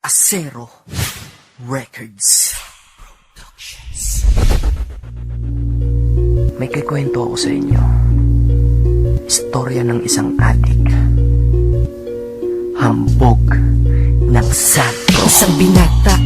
Acero Records Productions. May kikwento ako sa inyo. Istorya ng isang adik. Hambog ng santro. Isang binata,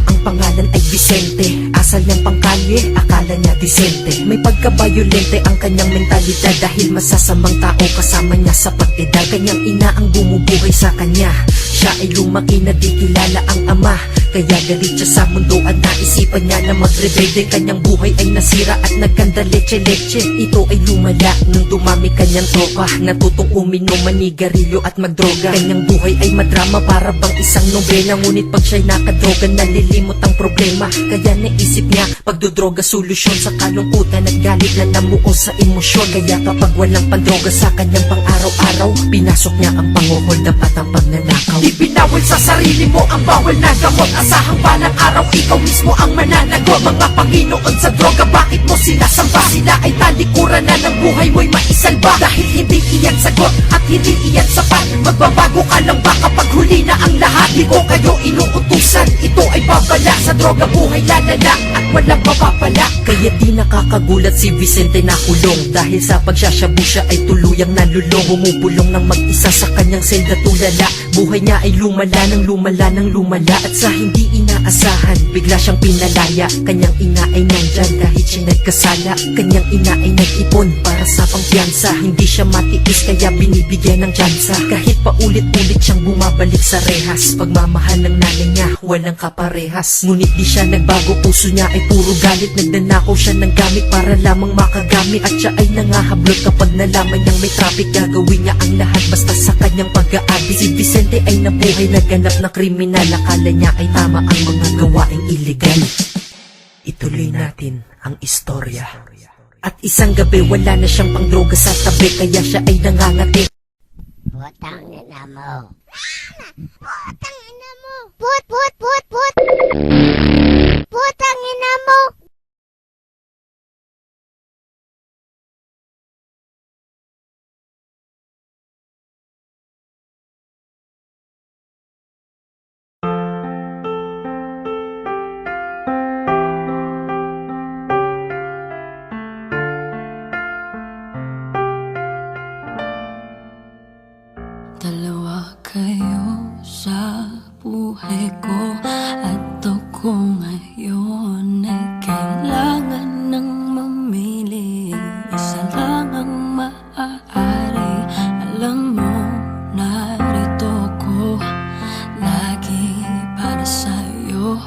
ang pangalan ay Vicente. Asal niyang pangkalye, akala niya disente. May pagkabayolente ang kanyang mentalidad, dahil masasamang tao kasama niya sa pag-edad. Kanyang ina ang bumubuhay sa kanya. Siya ay lumaki na di kilala ang ama, kaya galit siya sa mundo at naisipan niya na magrebelde. Kanyang buhay ay nasira at nagkanda leche-leche. Ito ay lumala nung dumami kanyang tropa, natutong uminom, manigarilyo at magdroga. Kanyang buhay ay madrama, para bang isang nobela. Ngunit pag siya'y nakadroga, nalilimot ang problema. Kaya naisip niya, pagdodroga solusyon sa kalungkutan at galit na namuo sa emosyon. Kaya kapag walang pandroga sa kanyang pang-araw-araw, pinasok niya ang panguhold at ang pagnanakaw. Ibinawal sa sarili mo ang bawal na gamot. Asahang balang araw ikaw mismo ang mananagot. Mga Panginoon sa droga, bakit mo sinasamba? Sila ay talikuran na ng buhay mo'y maisalba. Dahil hindi iyan sagot at hindi iyan sapat. Magbabago ka lang ba kapag huli na ang lahat? Di ko kayo inuutusan, ito ay babala. Sa droga buhay lalala at walang mapapala. Kaya di nakakagulat si Vicente na kulong, dahil sa pagsasyabu siya ay tuluyang nalulong. Bumubulong ng mag-isa sa kanyang selda tulala. Buhay niya ay lumala ng lumala ng lumala, at sa hindi inaasahan bigla siyang pinalaya. Kanyang ina ay nandyan kahit siya nagkasala. Kanyang ina ay nag-ipon para sa pangpiyansa. Hindi siya matiis kaya binibigyan ng tsansa. Kahit paulit-ulit siyang bumabalik sa rehas, pagmamahal ng nanay niya walang kaparehas. Ngunit di siya nagbago, puso niya ay puro galit. Nagnanakaw siya ng gamit para lamang makagamit, at siya ay nangahablot kapag nalaman niyang may traffic. Gagawin niya ang lahat basta sa kanyang pag-aadik. Si Vicente ay nabuhay, nagganap na kriminal. Akala niya ay tama ang mga gawaing iligal. Ituloy natin ang istorya. At isang gabi wala na siyang pangdroga sa tabi, kaya siya ay nangangati. Putang ina mo. Putang ina mo. Putang ina mo. Dalawa kayo sa buhay ko, at ako ngayon ay kailangan ng mamili. Isa lang ang maaari. Alam mo, narito ko lagi para sa'yo.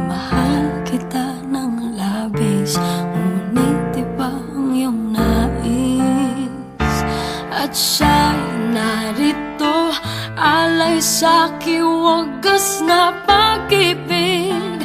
Mahal kita ng labis, ngunit iba ang iyong nais. At siya'y narito, alay sa'ki wagas na pag-ibig.